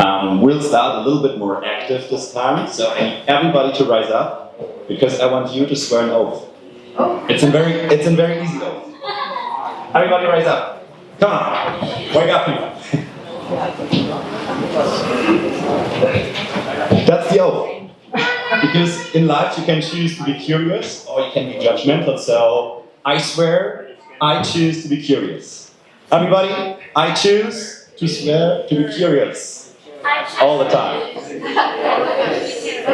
We'll start a little bit more active this time, so I need everybody to rise up, because I want you to swear an oath. It's a very easy oath. Everybody rise up. Come on, wake up people. That's the oath. Because in life you can choose to be curious or you can be judgmental, so I swear I choose to be curious. Everybody, I choose to swear to be curious. All the time.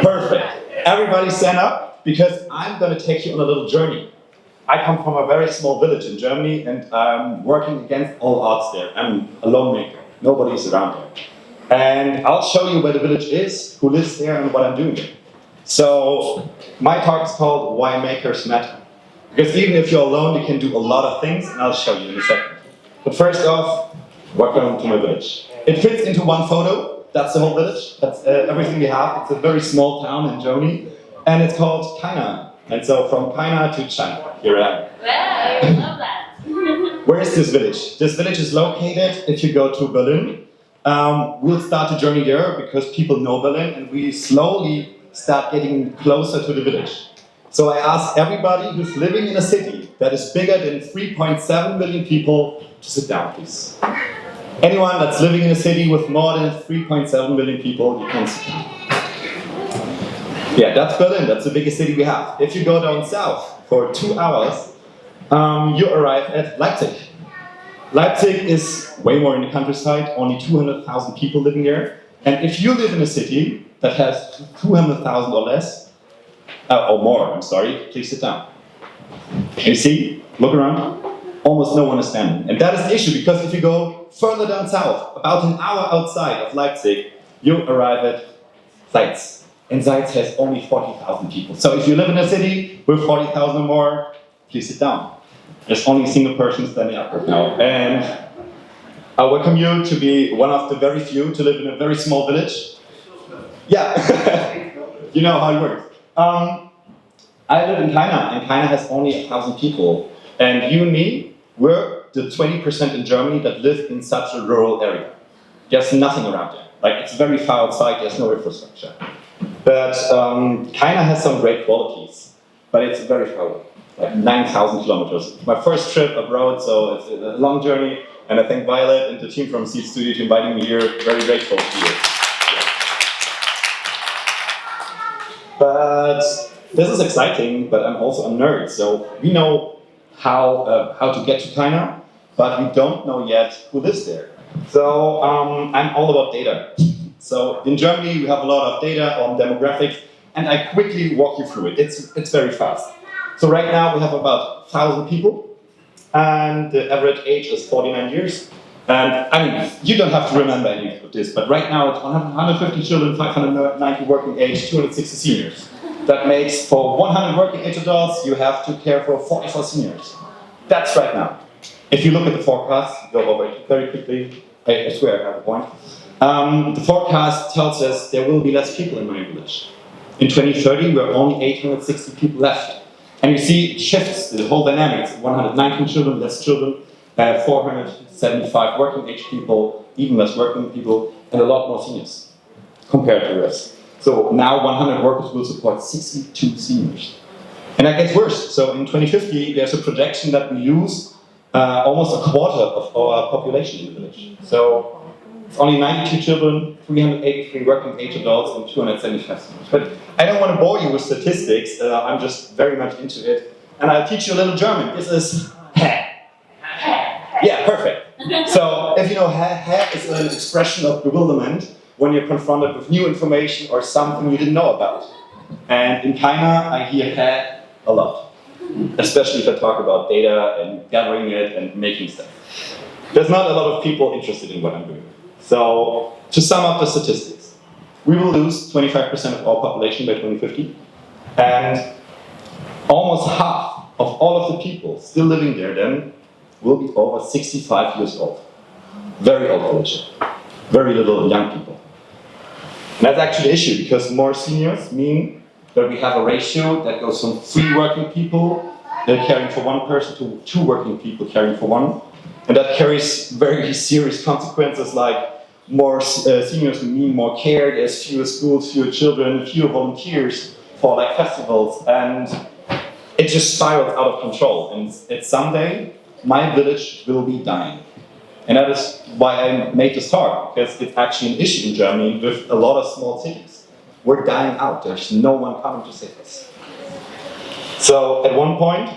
Perfect. Everybody stand up, because I'm going to take you on a little journey. I come from a very small village in Germany, and I'm working against all odds there. I'm a lone maker. Nobody's around there. And I'll show you where the village is, who lives there, and what I'm doing there. So, my talk is called Why Makers Matter. Because even if you're alone, you can do a lot of things, and I'll show you in a second. But first off, welcome to my village. It fits into one photo. That's the whole village. That's everything we have. It's a very small town in Germany. And it's called China. And so from China to China. Here I am. Wow, I love that. Where is this village? This village is located, if you go to Berlin. We'll start a journey there because people know Berlin, and we slowly start getting closer to the village. So I ask everybody who's living in a city that is bigger than 3.7 million people to sit down, please. Anyone that's living in a city with more than 3.7 million people, you can sit down. Yeah, that's Berlin. That's the biggest city we have. If you go down south for 2 hours, you arrive at Leipzig. Leipzig is way more in the countryside, only 200,000 people living there. And if you live in a city that has 200,000 or less, or more, I'm sorry, please sit down. You see, look around, almost no one is standing. And that is the issue, because if you go further down south, about an hour outside of Leipzig, you arrive at Zeitz. And Zeitz has only 40,000 people. So if you live in a city with 40,000 or more, please sit down. There's only a single person standing up right now. And I welcome you to be one of the very few to live in a very small village. Yeah, you know how it works. I live in China, and China has only 1,000 people. And you and me, we're the 20% in Germany that live in such a rural area. There's nothing around there. Like, it's very far outside, there's no infrastructure. But China has some great qualities, but it's very far away, like 9,000 kilometers. It's my first trip abroad, so it's a long journey, and I thank Violet and the team from Seed Studio for inviting me here. Very grateful to you. But this is exciting, but I'm also a nerd, so we know how to get to China, but we don't know yet who lives there. So I'm all about data. So in Germany, we have a lot of data on demographics, and I quickly walk you through it. It's very fast. So right now we have about 1,000 people, and the average age is 49 years. And I mean, you don't have to remember any of this, but right now it's 150 children, 590 working age, 260 seniors. That makes, for 100 working age adults, you have to care for 44 seniors. That's right now. If you look at the forecast, go over it very quickly. I swear I have a point. The forecast tells us there will be less people in my village. In 2030, we're only 860 people left. And you see, it shifts the whole dynamics. 119 children, less children, 475 working age people, even less working people, and a lot more seniors compared to the rest. So now 100 workers will support 62 seniors. And that gets worse. So in 2050, there's a projection that we lose almost a quarter of our population in the village. So it's only 92 children, 383 working age adults, and 275 seniors. But I don't want to bore you with statistics. I'm just very much into it. And I'll teach you a little German. This is hä. Yeah, perfect. So if you know, hä is an expression of bewilderment when you're confronted with new information or something you didn't know about. And in China, I hear hä a lot. Especially if I talk about data and gathering it and making stuff. There's not a lot of people interested in what I'm doing. So, to sum up the statistics, we will lose 25% of our population by 2050, and almost half of all of the people still living there then will be over 65 years old. Very old population. Very little young people. And that's actually the issue, because more seniors mean that we have a ratio that goes from 3 working people caring for 1 person to 2 working people caring for 1. And that carries very serious consequences, like more seniors mean more care. There's fewer schools, fewer children, fewer volunteers for like festivals, and it just spirals out of control. And someday, my village will be dying. And that is why I made this talk, because it's actually an issue in Germany with a lot of small cities. We're dying out. There's no one coming to save us. So at one point,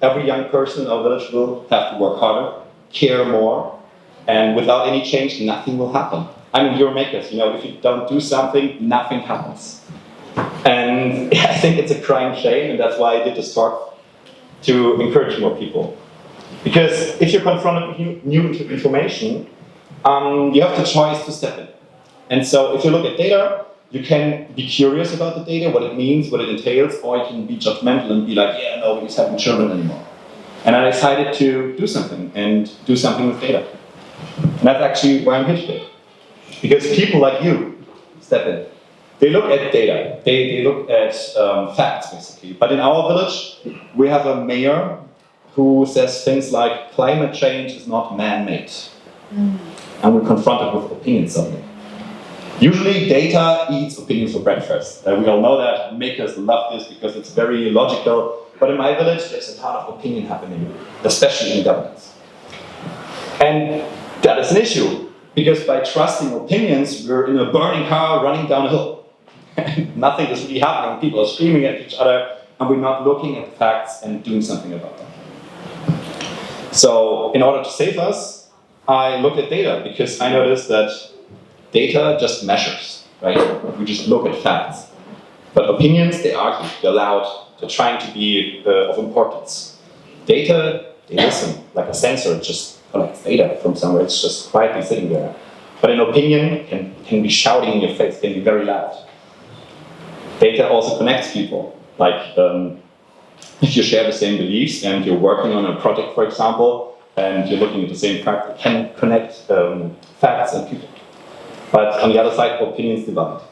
every young person in our village will have to work harder, care more, and without any change, nothing will happen. I mean, you're makers, you know, if you don't do something, nothing happens. And I think it's a crying shame, and that's why I did this talk, to encourage more people. Because if you're confronted with new information, you have the choice to step in. And so if you look at data, you can be curious about the data, what it means, what it entails, or you can be judgmental and be like, yeah, nobody's having children anymore. And I decided to do something, and do something with data. And that's actually why I'm here today. Because people like you step in. They look at data, they look at facts, basically. But in our village, we have a mayor who says things like, climate change is not man-made. And we're confronted with opinions suddenly. Usually, data eats opinions for breakfast. We all know that. Makers love this because it's very logical. But in my village, there's a lot of opinion happening, especially in governance. And that is an issue, because by trusting opinions, we're in a burning car running down a hill. Nothing is really happening. People are screaming at each other, and we're not looking at the facts and doing something about them. So, in order to save us, I looked at data, because I noticed that data just measures, right? We just look at facts. But opinions, they argue, they're loud, they're trying to be of importance. Data, they listen, like a sensor just collects data from somewhere, it's just quietly sitting there. But an opinion can be shouting in your face, can be very loud. Data also connects people. Like, if you share the same beliefs and you're working on a project, for example, and you're looking at the same fact, it can connect facts and people. But on the other side, opinions divide.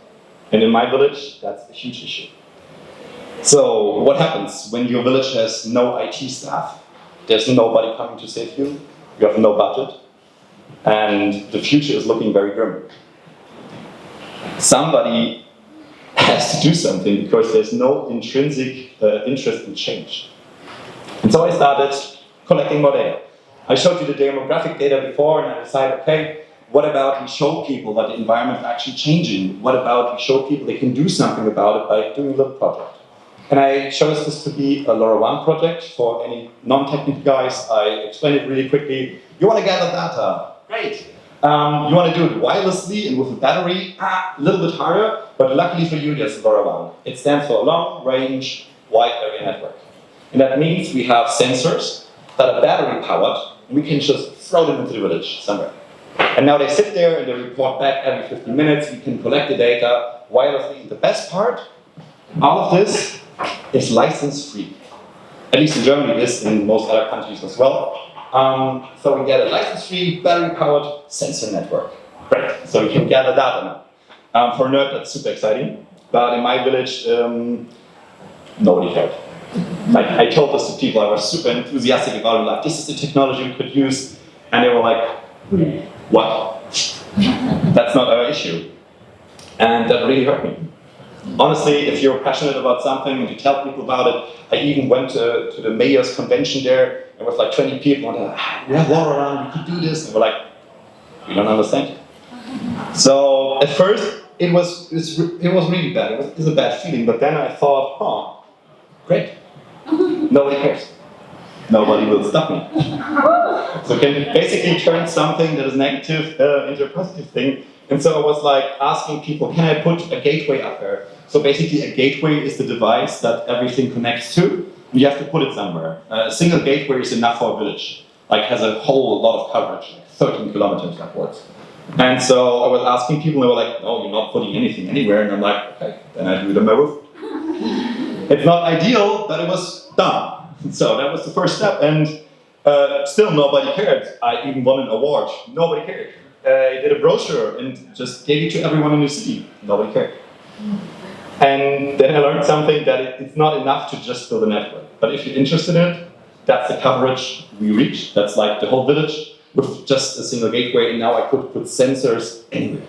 And in my village, that's a huge issue. So what happens when your village has no IT staff? There's nobody coming to save you. You have no budget. And the future is looking very grim. Somebody has to do something, because there's no intrinsic interest in change. And so I started collecting more data. I showed you the demographic data before, and I decided, okay, what about we show people that the environment is actually changing? What about we show people they can do something about it by doing a little project? And I chose this to be a LoRaWAN project. For any non-technical guys, I explained it really quickly. You want to gather data? Great. You want to do it wirelessly and with a battery? A little bit harder, but luckily for you, there's LoRaWAN. It stands for Long Range Wide Area Network. And that means we have sensors that are battery powered, and we can just throw them into the village somewhere. And now they sit there and they report back every 15 minutes. We can collect the data wirelessly. And the best part, all of this is license-free. At least in Germany it is, in most other countries as well. So we get a license-free, battery-powered sensor network. Great, so we can gather data now. For a nerd, that's super exciting. But in my village, nobody cared. Like, I told this to people, I was super enthusiastic about it, like, this is the technology we could use. And they were like, what? That's not our issue. And that really hurt me. Honestly, if you're passionate about something and you tell people about it, I even went to the mayor's convention there, and with like 20 people, and we have LoRaWAN, we could do this. And we're like, we don't understand. So at first, it was really bad. It was a bad feeling, but then I thought, great. Nobody cares. Nobody will stop me. So can basically turn something that is negative into a positive thing. And so I was like asking people, can I put a gateway up there? So basically a gateway is the device that everything connects to. You have to put it somewhere. A single gateway is enough for a village. Like has a whole lot of coverage, like 13 kilometers upwards. And so I was asking people, and they were like, no, you're not putting anything anywhere. And I'm like, okay, then I do it on my roof. It's not ideal, but it was done. So that was the first step, and still nobody cared. I even won an award. Nobody cared. I did a brochure and just gave it to everyone in the city. Nobody cared. And then I learned something, that it's not enough to just build a network. But if you're interested in it, that's the coverage we reach. That's like the whole village. with just a single gateway, and now I could put sensors anywhere.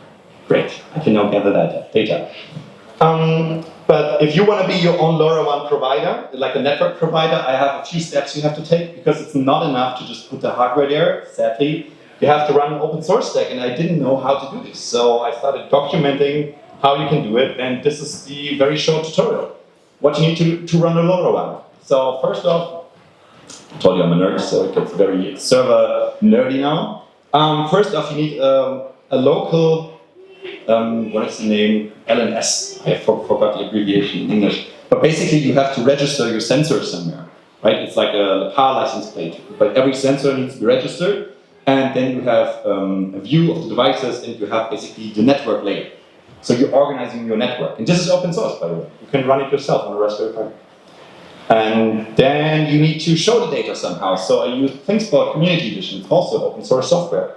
Great, I can now gather that data. But if you want to be your own LoRaWAN provider, like a network provider, I have a few steps you have to take, because it's not enough to just put the hardware there, sadly. You have to run an open source stack, and I didn't know how to do this. So I started documenting how you can do it, and this is the very short tutorial. What you need to run a LoRaWAN. So first off, I told you I'm a nerd, so it gets very server nerdy now. First off, you need a local, what is the name? LNS. I forgot the abbreviation in English. But basically, you have to register your sensor somewhere, right? It's like a car license plate. But every sensor needs to be registered, and then you have a view of the devices, and you have basically the network layer. So you're organizing your network. And this is open source, by the way. You can run it yourself on a Raspberry Pi. And then you need to show the data somehow. So I use things called Community Edition. It's also open source software.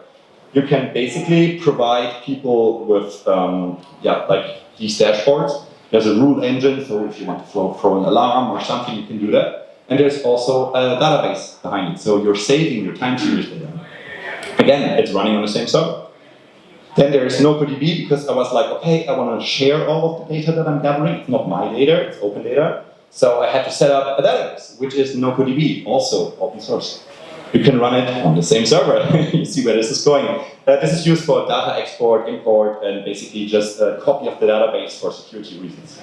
You can basically provide people with, like these dashboards. There's a rule engine, so if you want to throw an alarm or something, you can do that. And there's also a database behind it. So you're saving your time series data. Again, it's running on the same server. Then there is NoCoDB, because I was like, okay, I want to share all of the data that I'm gathering. It's not my data, it's open data. So I had to set up a database, which is NoCoDB, also open source. You can run it on the same server. You see where this is going. This is used for data export, import, and basically just a copy of the database for security reasons.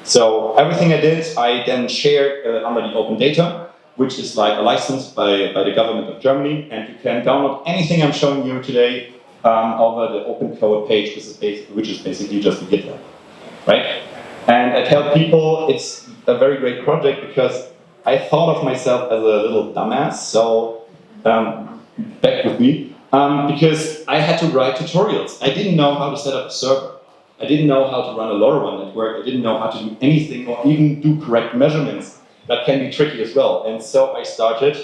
So everything I did, I then shared under the open data, which is like a license by the government of Germany, and you can download anything I'm showing you today over the open code page, which is basically just a GitLab, right? And I tell people it's a very great project because I thought of myself as a little dumbass, so back with me, because I had to write tutorials. I didn't know how to set up a server. I didn't know how to run a LoRaWAN network. I didn't know how to do anything or even do correct measurements. That can be tricky as well. And so I started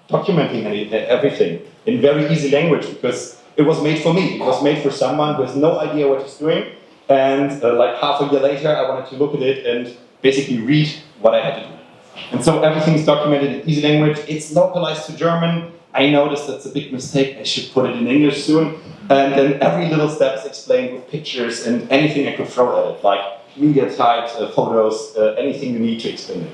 documenting everything in very easy language, because it was made for me. It was made for someone who has no idea what he's doing. And like half a year later, I wanted to look at it and basically read what I had to do. And so everything is documented in easy language. It's localized to German. I noticed that's a big mistake. I should put it in English soon. And then every little step is explained with pictures and anything I could throw at it, like media types, photos, anything you need to explain it.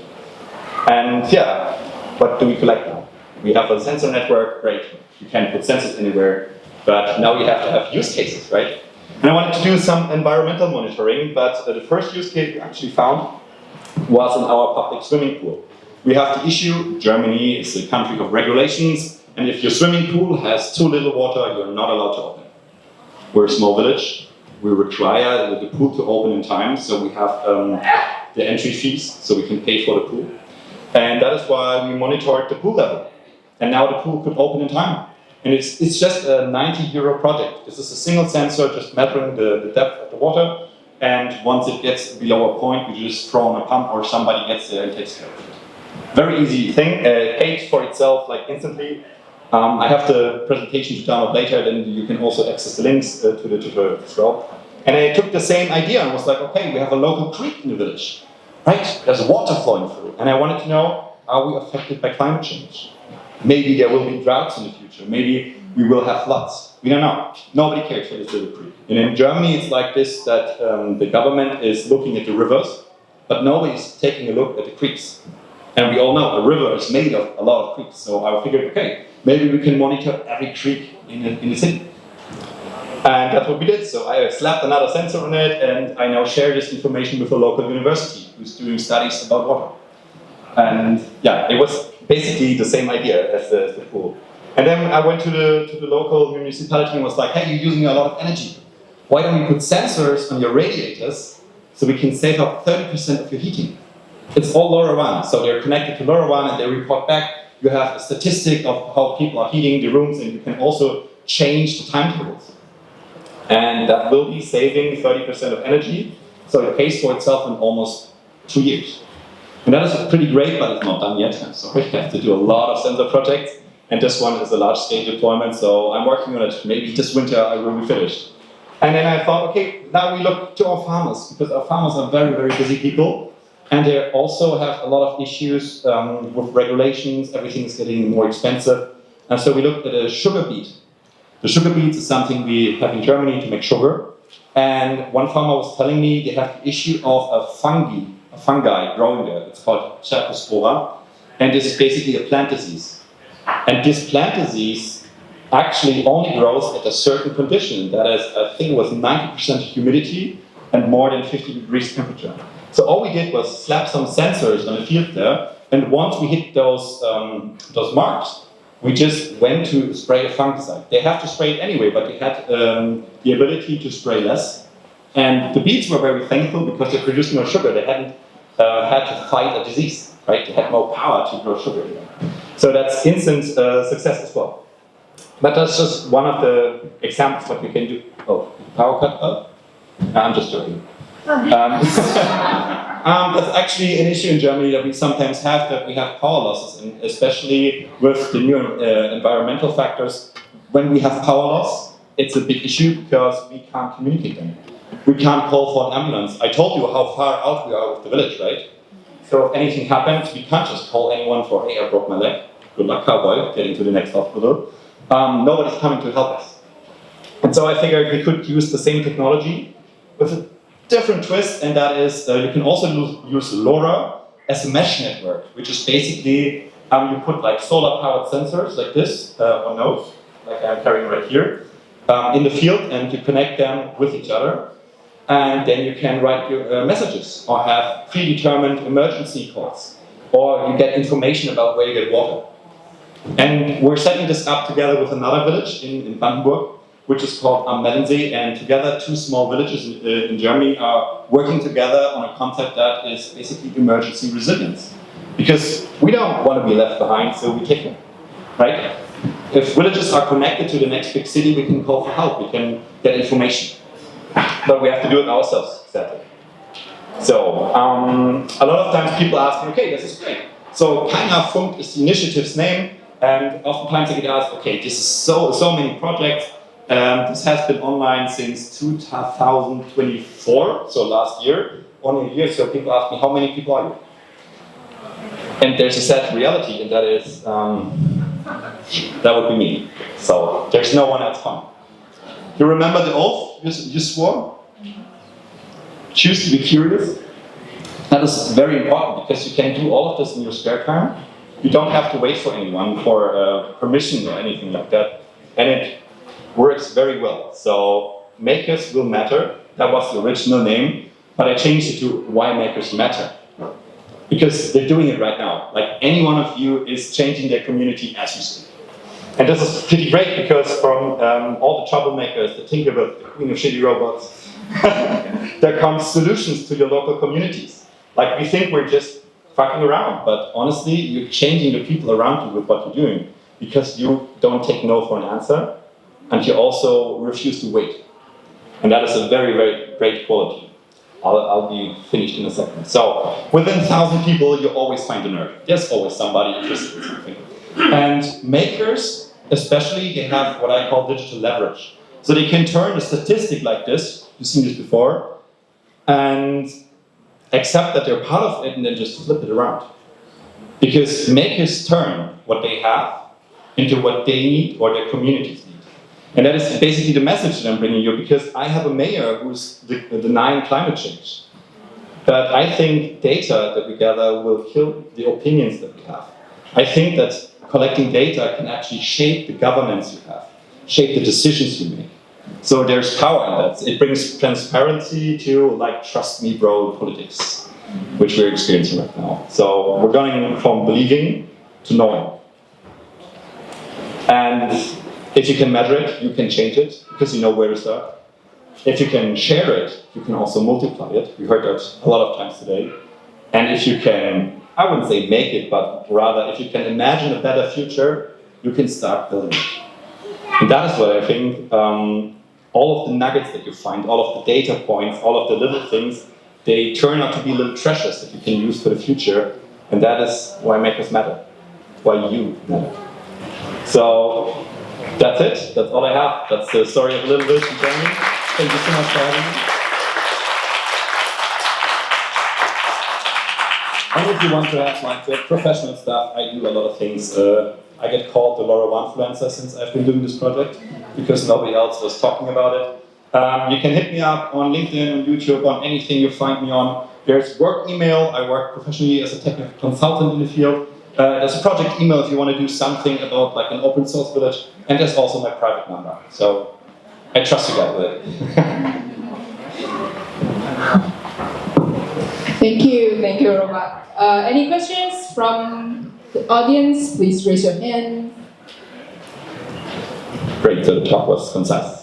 And yeah, what do we collect now? We have a sensor network, great. You can put sensors anywhere, but now we have to have use cases, right? And I wanted to do some environmental monitoring, but the first use case we actually found was in our public swimming pool. We have the issue, Germany is a country of regulations, and if your swimming pool has too little water, you're not allowed to open. We're a small village. We require the pool to open in time, so we have the entry fees, so we can pay for the pool. And that is why we monitored the pool level. And now the pool could open in time. And it's just a €90 project. This is a single sensor just measuring the depth of the water. And once it gets below a point, we just throw on a pump or somebody gets there and takes care of it. Very easy thing. Paid for itself like instantly. I have the presentation to download later, then you can also access the links to the tutorial as well. And I took the same idea and was like, okay, we have a local creek in the village. Right? There's water flowing through. And I wanted to know, are we affected by climate change? Maybe there will be droughts in the future. Maybe we will have floods. We don't know. Nobody cares for this little creek. And in Germany, it's like this, that the government is looking at the rivers, but nobody's taking a look at the creeks. And we all know a river is made of a lot of creeks. So I figured, okay, maybe we can monitor every creek in the city. And that's what we did. So I slapped another sensor on it, and I now share this information with a local university who's doing studies about water. And yeah, it was basically the same idea as the pool. And then I went to the local municipality and was like, hey, you're using a lot of energy. Why don't you put sensors on your radiators so we can save up 30% of your heating? It's all LoRaWAN, so they're connected to LoRaWAN and they report back. You have a statistic of how people are heating the rooms, and you can also change the timetables. And that will be saving 30% of energy, so it pays for itself in almost 2 years. And that is pretty great, but it's not done yet. I'm sorry, I have to do a lot of sensor projects, and this one is a large-scale deployment, so I'm working on it. Maybe this winter I will be finished. And then I thought, okay, now we look to our farmers, because our farmers are very, very busy people, and they also have a lot of issues with regulations. Everything is getting more expensive. And so we looked at a sugar beet. The sugar beets is something we have in Germany to make sugar. And one farmer was telling me they have the issue of a fungi growing there. It's called Cercospora. And this is basically a plant disease. And this plant disease actually only grows at a certain condition. That is, I think it was 90% humidity and more than 50 degrees temperature. So all we did was slap some sensors on the field there, and once we hit those marks, we just went to spray a fungicide. They have to spray it anyway, but they had the ability to spray less. And the beets were very thankful because they produced more sugar. They hadn't had to fight a disease, right? They had more power to grow sugar again. So that's instant success as well. But that's just one of the examples what we can do. Oh, power cut up? I'm just joking. That's actually an issue in Germany that we sometimes have, that we have power losses, and especially with the new environmental factors. When we have power loss, it's a big issue because we can't communicate them. We can't call for an ambulance. I told you how far out we are with the village, right? So if anything happens, we can't just call anyone for, hey, I broke my leg. Good luck, cowboy, getting to the next hospital. Nobody's coming to help us. And so I figured we could use the same technology with a different twist, and that is you can also use LoRa as a mesh network, which is basically you put like solar-powered sensors like this on nodes, like I'm carrying right here, in the field, and you connect them with each other, and then you can write your messages or have predetermined emergency calls, or you get information about where you get water. And we're setting this up together with another village in Brandenburg, which is called Am Mellensee, and together 2 small villages in Germany are working together on a concept that is basically emergency resilience. Because we don't want to be left behind, so we take them, right? If villages are connected to the next big city, we can call for help, we can get information. But we have to do it ourselves, exactly. So, a lot of times people ask me, okay, this is great. So, Keiner Funk is the initiative's name, and oftentimes I get asked, okay, this is so many projects. This has been online since 2024, so last year, only a year. So people ask me, how many people are you? And there's a sad reality, and that is, that would be me. So there's no one else coming. You remember the oath you swore? Choose to be curious. That is very important because you can do all of this in your spare time. You don't have to wait for anyone for permission or anything like that. And it works very well. So Makers Will Matter, that was the original name, but I changed it to Why Makers Matter. Because they're doing it right now. Like any one of you is changing their community as you speak. And this is pretty great because from all the troublemakers, the Tinkerbell, the Queen of Shitty Robots, there comes solutions to your local communities. Like we think we're just fucking around, but honestly, you're changing the people around you with what you're doing because you don't take no for an answer. And you also refuse to wait. And that is a very, very great quality. I'll be finished in a second. So, within 1,000 people, you always find a nerd. There's always somebody interested in something. And makers, especially, they have what I call digital leverage. So they can turn a statistic like this, you've seen this before, and accept that they're part of it and then just flip it around. Because makers turn what they have into what they need or their communities need. And that is basically the message that I'm bringing you, because I have a mayor who's denying climate change. But I think data that we gather will kill the opinions that we have. I think that collecting data can actually shape the governance you have, shape the decisions you make. So there's power in that. It brings transparency to, like, trust me bro politics, which we're experiencing right now. So we're going from believing to knowing. And if you can measure it, you can change it, because you know where to start. If you can share it, you can also multiply it. We heard that a lot of times today. And if you can, I wouldn't say make it, but rather if you can imagine a better future, you can start building it. And that is what I think, all of the nuggets that you find, all of the data points, all of the little things, they turn out to be little treasures that you can use for the future. And that is why makers matter, why you matter. So, that's it. That's all I have. That's the story of a little bit in Germany. Thank you so much for having me. And if you want to have like the professional stuff, I do a lot of things. I get called the LoRaWAN influencer since I've been doing this project because nobody else was talking about it. You can hit me up on LinkedIn, on YouTube, on anything you find me on. There's work email. I work professionally as a technical consultant in the field. There's a project email if you want to do something about like an open source village. And there's also my private number. So I trust you guys with it. Thank you, Robert. Any questions from the audience? Please raise your hand. Great, so the talk was concise.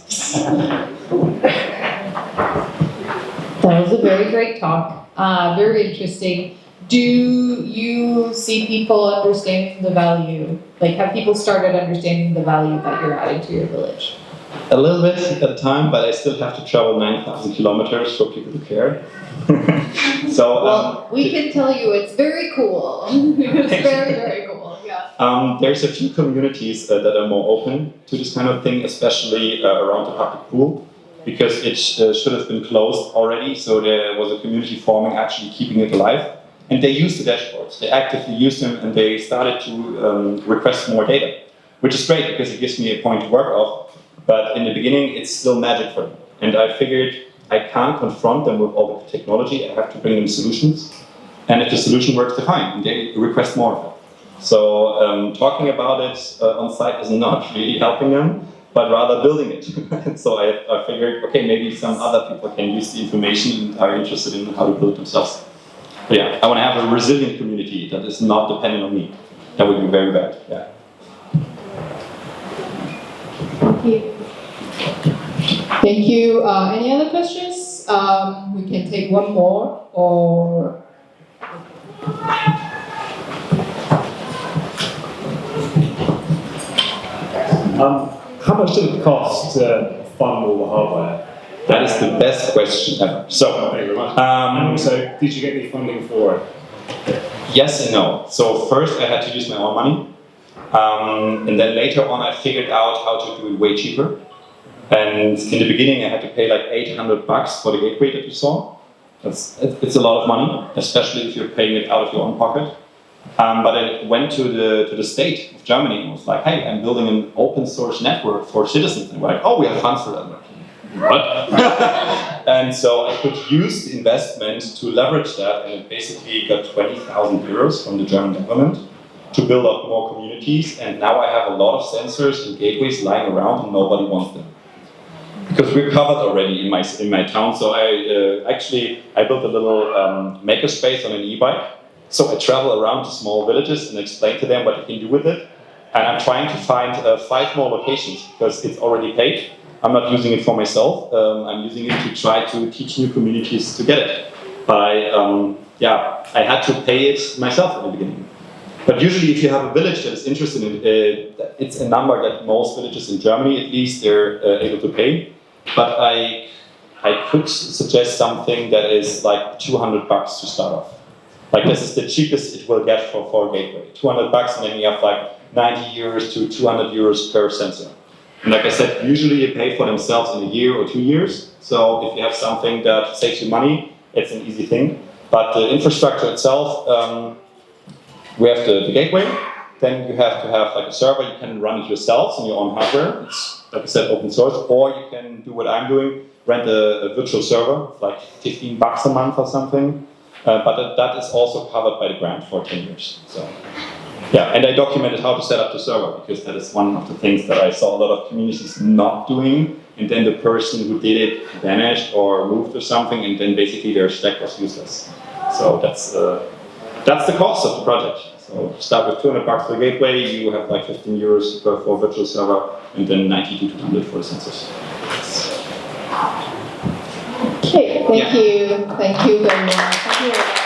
That was a very great talk. Very interesting. Do you see people understanding the value? Like, have people started understanding the value that you're adding to your village? A little bit at a time, but I still have to travel 9,000 kilometers for people to care. So, well, we can tell you it's very cool. It's very, very cool. Yeah. There's a few communities that are more open to this kind of thing, especially around the public pool, because it should have been closed already. So there was a community forming, actually keeping it alive. And they used the dashboards. They actively used them, and they started to request more data, which is great because it gives me a point to work off. But in the beginning, it's still magic for them. And I figured I can't confront them with all the technology. I have to bring them solutions. And if the solution works, they're fine. And they request more of it. So talking about it on site is not really helping them, but rather building it. So I figured, okay, maybe some other people can use the information and are interested in how to build themselves. But yeah, I want to have a resilient community that is not dependent on me. That would be very bad. Yeah. Thank you. Thank you. Any other questions? We can take one more, or how much did it cost to fund all the hardware? That is the best question ever. So, Thank you very much. And also, did you get any funding for it? Yes and no. So first I had to use my own money. And then later on I figured out how to do it way cheaper. And in the beginning I had to pay like $800 for the gateway that you saw. It's a lot of money, especially if you're paying it out of your own pocket. But I went to the state of Germany and was like, hey, I'm building an open source network for citizens. And we're like, oh, we have funds for that. What? And so I could use the investment to leverage that, and it basically got 20,000 euros from the German government to build up more communities. And now I have a lot of sensors and gateways lying around, and nobody wants them because we're covered already in my town. So I built a little makerspace on an e-bike. So I travel around to small villages and explain to them what you can do with it. And I'm trying to find 5 more locations because it's already paid. I'm not using it for myself. I'm using it to try to teach new communities to get it. But I had to pay it myself in the beginning. But usually if you have a village that is interested in it, it's a number that most villages in Germany, at least, they're able to pay. But I could suggest something that is like $200 to start off. Like this is the cheapest it will get for a gateway. $200, and then you have like 90 euros to 200 euros per sensor. And like I said, usually they pay for themselves in a year or 2 years. So if you have something that saves you money, it's an easy thing. But the infrastructure itself, we have the gateway. Then you have to have like a server. You can run it yourselves on your own hardware. It's, like I said, open source. Or you can do what I'm doing, rent a virtual server, like $15 a month or something. But that is also covered by the grant for 10 years. So. Yeah, and I documented how to set up the server because that is one of the things that I saw a lot of communities not doing, and then the person who did it vanished or moved or something, and then basically their stack was useless. So that's the cost of the project. So start with $200 for the gateway, you have like 15 euros for virtual server, and then 90 to 200 for the sensors. Okay, thank you very much. Thank you.